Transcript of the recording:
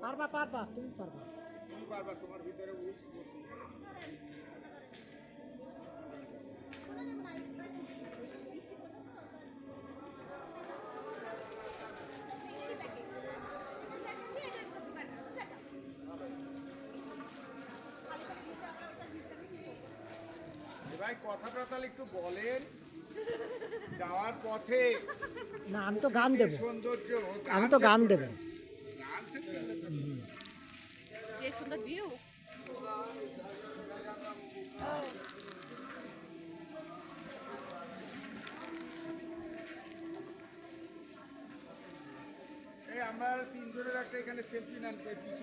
পারবা পারবা তুমি পারবা তোমার ভিতরে ভাই কথাটা তাহলে একটু বলেন যাওয়ার পথে। না আমি তো গান দেবো, সৌন্দর্য আমি তো গান দেবো। যে সুন্দর ভিউ। এই আমরা তিনজনের একটা এখানে সেলফি নেন।